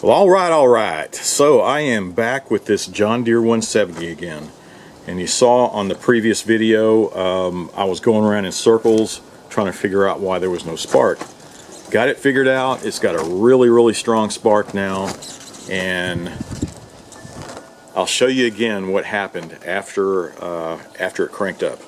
Well, all right. So I am back with this John Deere 170 again. And you saw on the previous video, I was going around in circles trying to figure out why there was no spark. Got it figured out. It's got a really strong spark now. And I'll show you again what happened after it cranked up.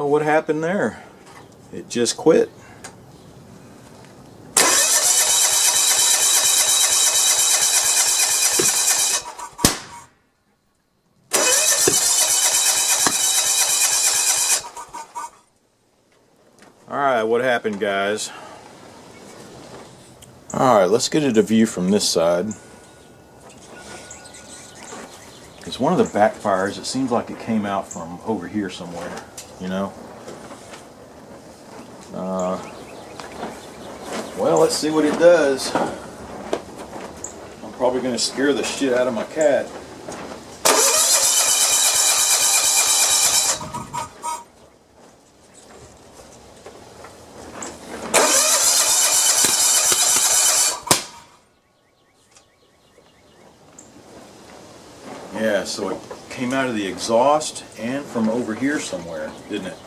What happened there? It just quit. Alright, what happened, guys? Alright, let's get a view from this side. It's one of the backfires. It seems like it came out from over here somewhere, you know? Well, let's see what it does. I'm probably going to scare the shit out of my cat. Yeah, so it came out of the exhaust and from over here somewhere, didn't it?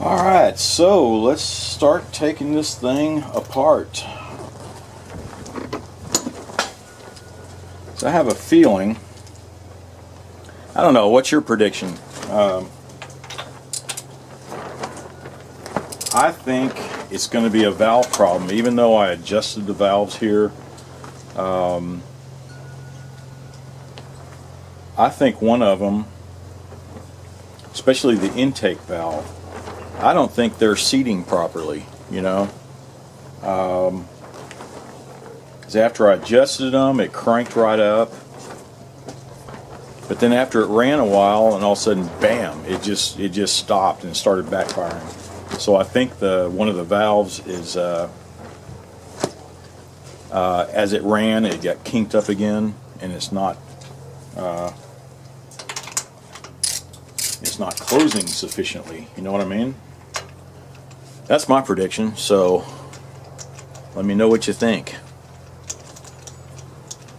Alright, so let's start taking this thing apart. So I have a feeling, I don't know, what's your prediction? I think it's going to be a valve problem, even though I adjusted the valves here. I think one of them, especially the intake valve, I don't think they're seating properly, you know. Because after I adjusted them, it cranked right up. But then after it ran a while, and all of a sudden, bam! It just stopped and started backfiring. So I think one of the valves is, as it ran, it got kinked up again, and it's not closing sufficiently. You know what I mean? That's my prediction, so let me know what you think.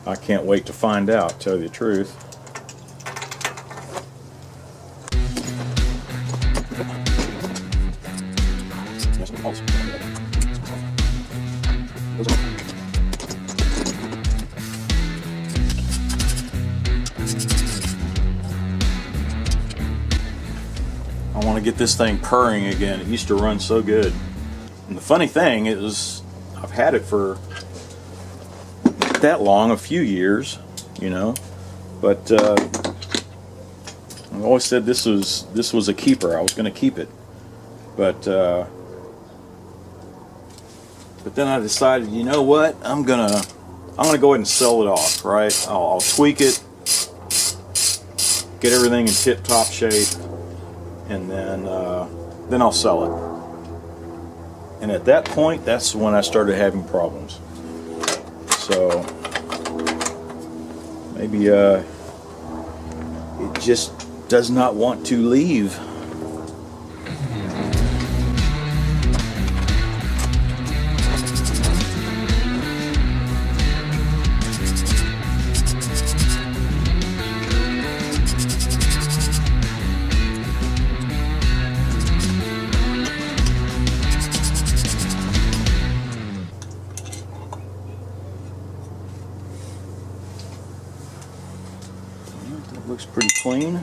I can't wait to find out, to tell you the truth. I want to get this thing purring again. It used to run so good. And the funny thing is, I've had it for not that long, a few years, you know. But I always said this was a keeper. I was going to keep it. But then I decided, you know what? I'm gonna go ahead and sell it off. Right? I'll tweak it, get everything in tip-top shape, and then I'll sell it. And at that point, that's when I started having problems. So maybe it just does not want to leave. Looks pretty clean.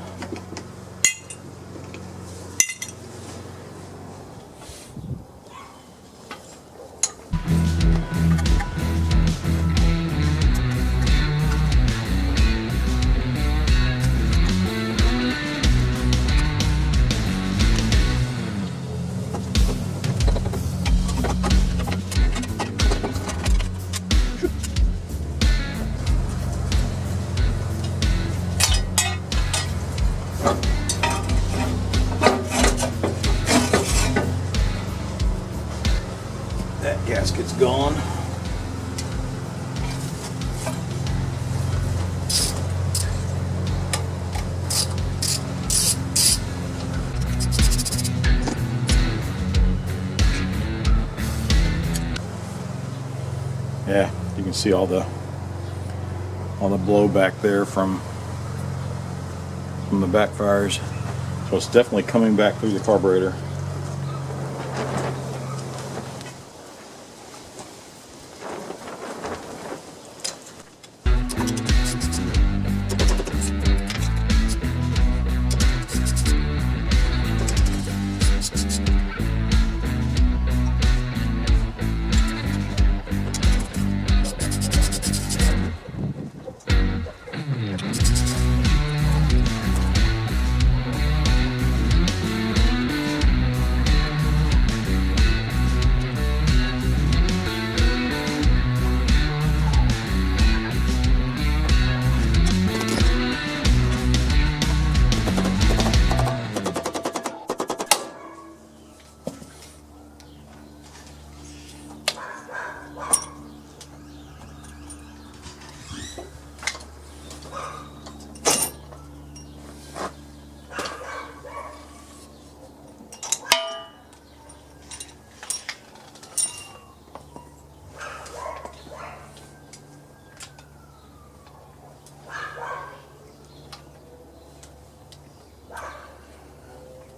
That gasket's gone. Yeah, you can see all the blowback there from the backfires. So it's definitely coming back through the carburetor.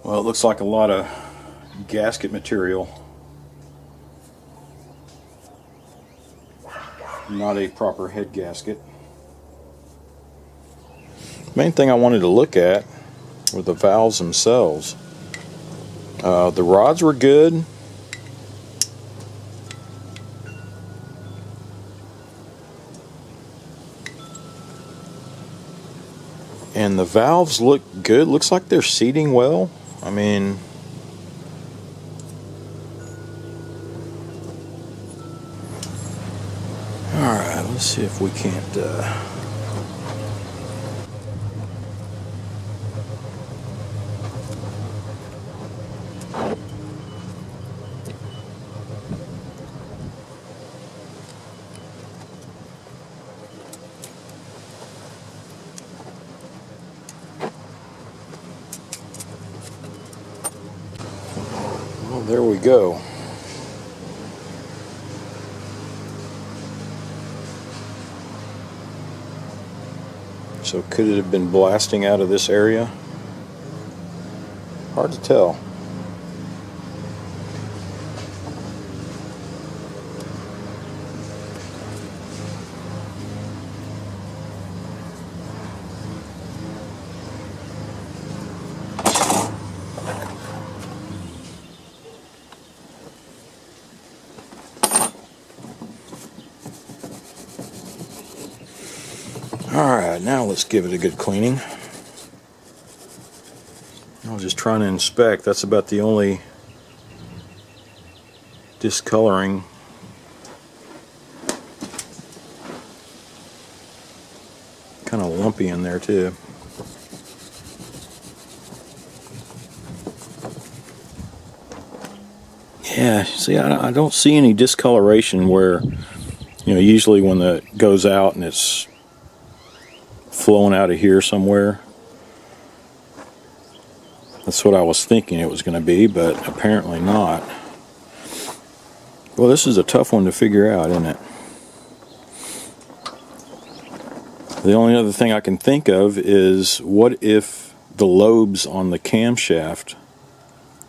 Well, it looks like a lot of gasket material. Not a proper head gasket. Main thing I wanted to look at were the valves themselves. The rods were good. And the valves look good. Looks like they're seating well. I mean, alright, let's see if we can't well, there we go. So could it have been blasting out of this area? Hard to tell. Alright, now let's give it a good cleaning. I was just trying to inspect. That's about the only discoloring. Kind of lumpy in there too. Yeah, see, I don't see any discoloration where, you know, usually when it goes out and it's flowing out of here somewhere. That's what I was thinking it was going to be, but apparently not. Well, this is a tough one to figure out, isn't it? The only other thing I can think of is, what if the lobes on the camshaft,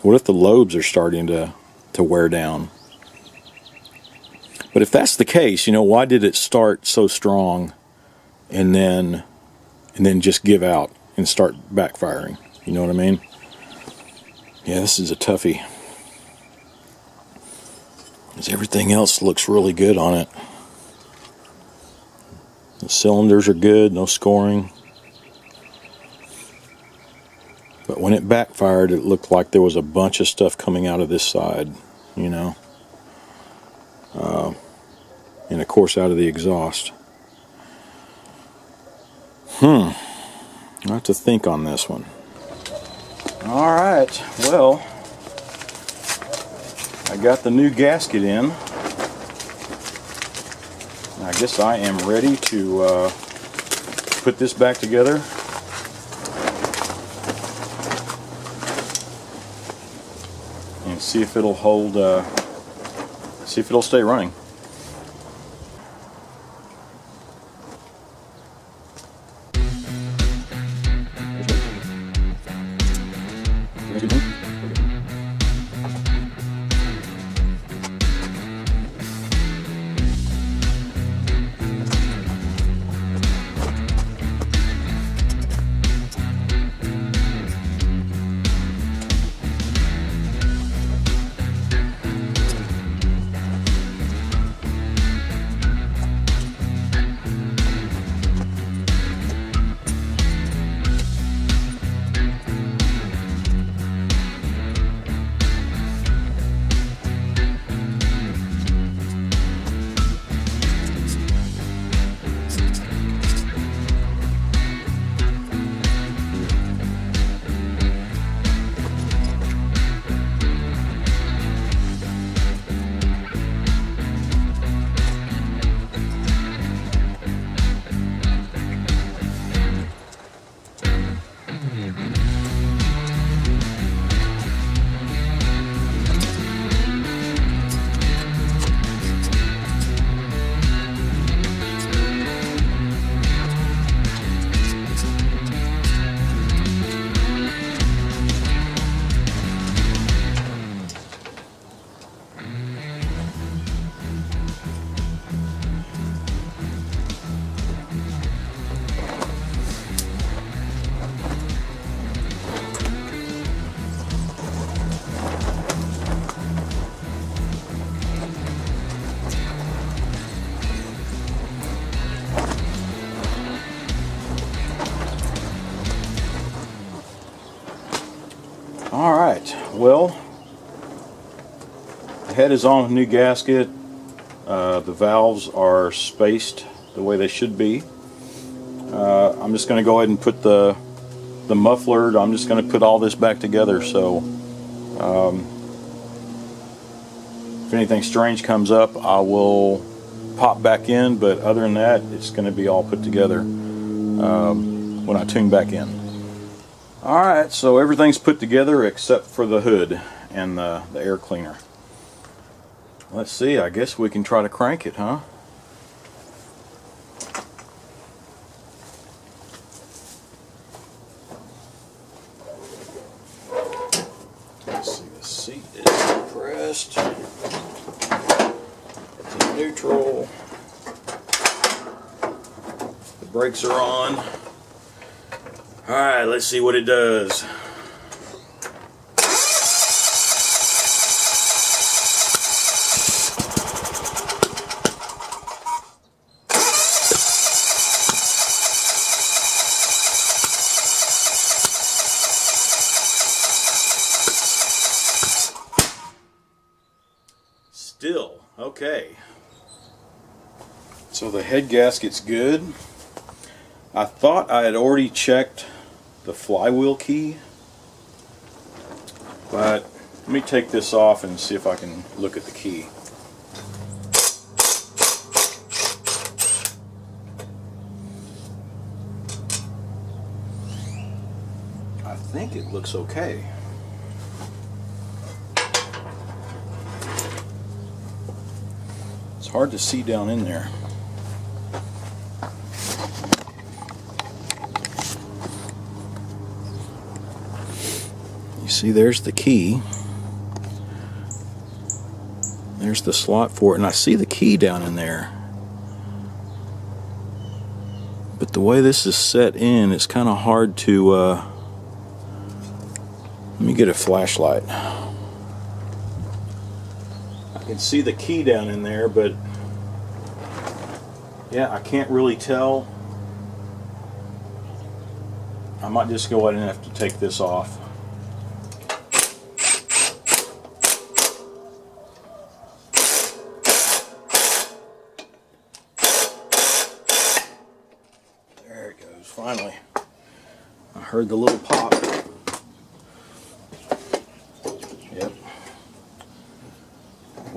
what if the lobes are starting to wear down? But if that's the case, you know, why did it start so strong and then just give out and start backfiring? You know what I mean? Yeah, this is a toughie. Because everything else looks really good on it. The cylinders are good, no scoring. But when it backfired, it looked like there was a bunch of stuff coming out of this side, you know. And of course out of the exhaust. I'll have to think on this one. Alright, well, I got the new gasket in. I guess I am ready to put this back together. And see if it'll hold, see if it'll stay running. Alright, well, the head is on with a new gasket. The valves are spaced the way they should be. I'm just going to go ahead and put the muffler, I'm just going to put all this back together, so if anything strange comes up, I will pop back in, but other than that, it's going to be all put together when I tune back in. Alright, so everything's put together except for the hood and the air cleaner. Let's see, I guess we can try to crank it, huh? Let's see, the seat is depressed. It's in neutral. The brakes are on. Alright, let's see what it does. Still, okay. So the head gasket's good. I thought I had already checked the flywheel key, but let me take this off and see if I can look at the key. I think it looks okay. It's hard to see down in there. You see, there's the key. There's the slot for it, and I see the key down in there. But the way this is set in, it's kind of hard to... let me get a flashlight. I can see the key down in there, but yeah, I can't really tell. I might just go ahead and have to take this off. There it goes, finally. I heard the little pop.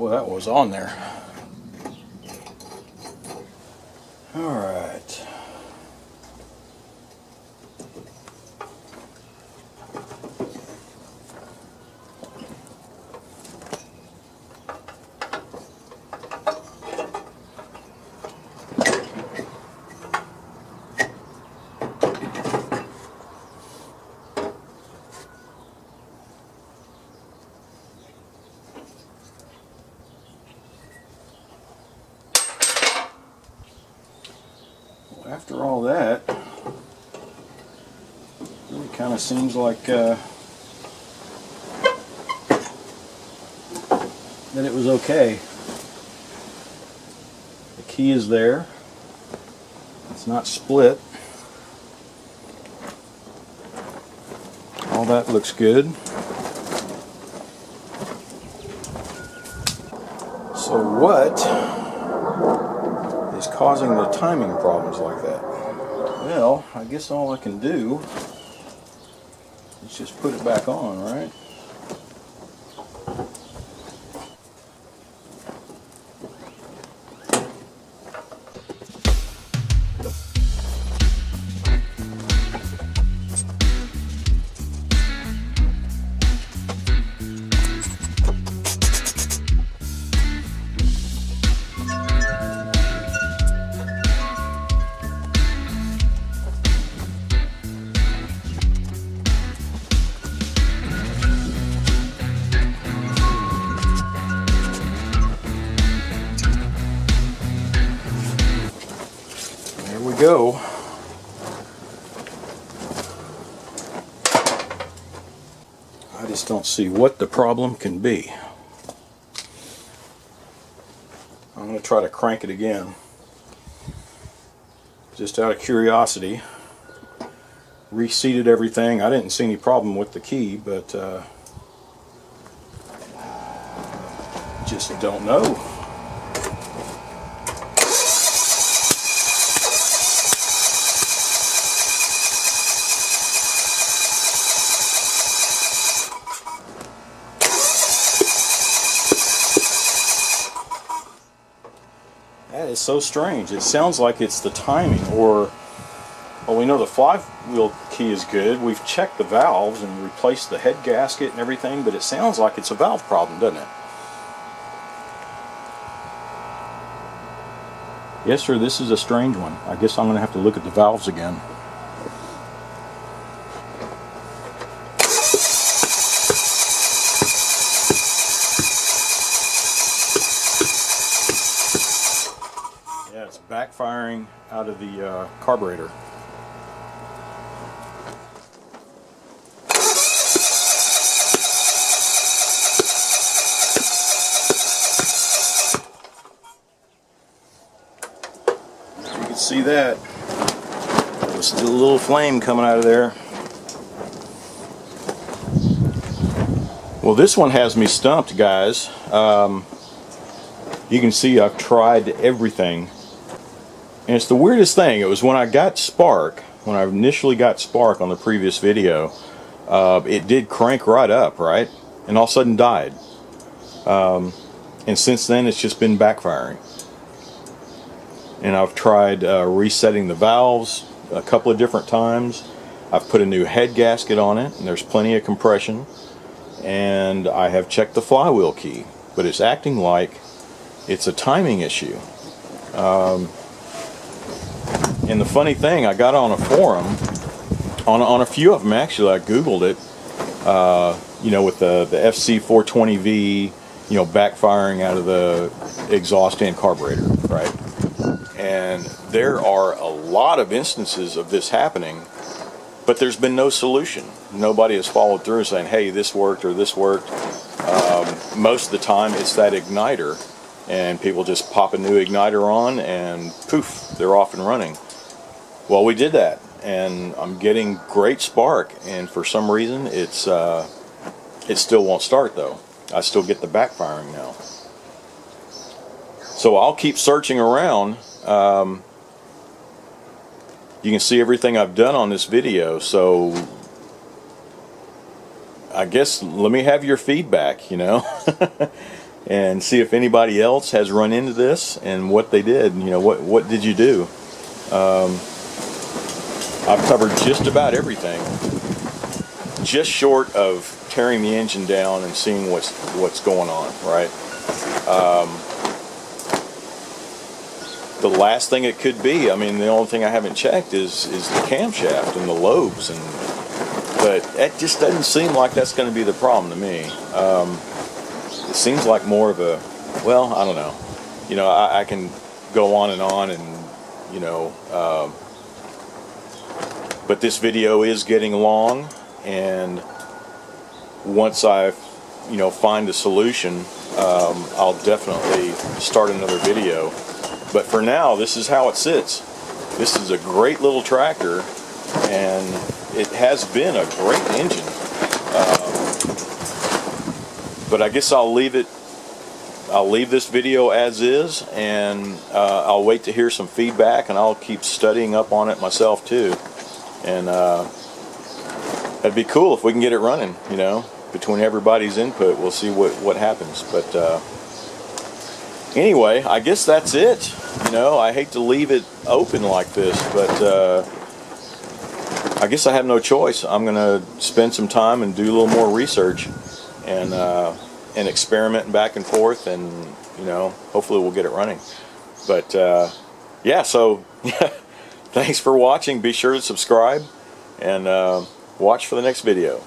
Boy, that was on there. All right. After all that, it really kind of seems like that it was okay. The key is there. It's not split. All that looks good. So what is causing the timing problems like that? Well, I guess all I can do is just put it back on, right? Go. I just don't see what the problem can be. I'm going to try to crank it again, just out of curiosity. Reseated everything. I didn't see any problem with the key, but just don't know. That is so strange. It sounds like it's the timing, or, well, we know the flywheel key is good. We've checked the valves and replaced the head gasket and everything, but it sounds like it's a valve problem, doesn't it? Yes, sir, this is a strange one. I guess I'm going to have to look at the valves again. Yeah, it's backfiring out of the carburetor. You can see that. There's still a little flame coming out of there. Well, this one has me stumped, guys. You can see I've tried everything. And it's the weirdest thing. It was when I got spark, when I initially got spark on the previous video, it did crank right up, right? And all of a sudden died. And since then it's just been backfiring. And I've tried resetting the valves a couple of different times. I've put a new head gasket on it, and there's plenty of compression. And I have checked the flywheel key, but it's acting like it's a timing issue. And the funny thing, I got on a forum, on a few of them actually. I googled it, you know, with the FC420V, you know, backfiring out of the exhaust and carburetor, right? And there are a lot of instances of this happening, but there's been no solution. Nobody has followed through saying, hey, this worked or this worked. Most of the time it's that igniter, and people just pop a new igniter on and poof, they're off and running. Well, we did that, and I'm getting great spark, and for some reason it still won't start though. I still get the backfiring now. So I'll keep searching around. You can see everything I've done on this video, so I guess let me have your feedback, you know. and see if anybody else has run into this and what they did. You know, what did you do? I've covered just about everything, just short of tearing the engine down and seeing what's going on, right? The last thing it could be, I mean, the only thing I haven't checked is the camshaft and the lobes, but it just doesn't seem like that's going to be the problem to me. It seems like more of a, well, I don't know. You know, I can go on, and you know, but this video is getting long, and once I, you know, find a solution, I'll definitely start another video. But for now, this is how it sits. This is a great little tractor, and it has been a great engine. But I guess I'll leave this video as is, and I'll wait to hear some feedback, and I'll keep studying up on it myself too. And it'd be cool if we can get it running, you know, between everybody's input. We'll see what happens. But anyway, I guess that's it. You know, I hate to leave it open like this, but I guess I have no choice. I'm gonna spend some time and do a little more research, and experimenting back and forth, and you know, hopefully we'll get it running. But yeah, so thanks for watching. Be sure to subscribe and watch for the next video.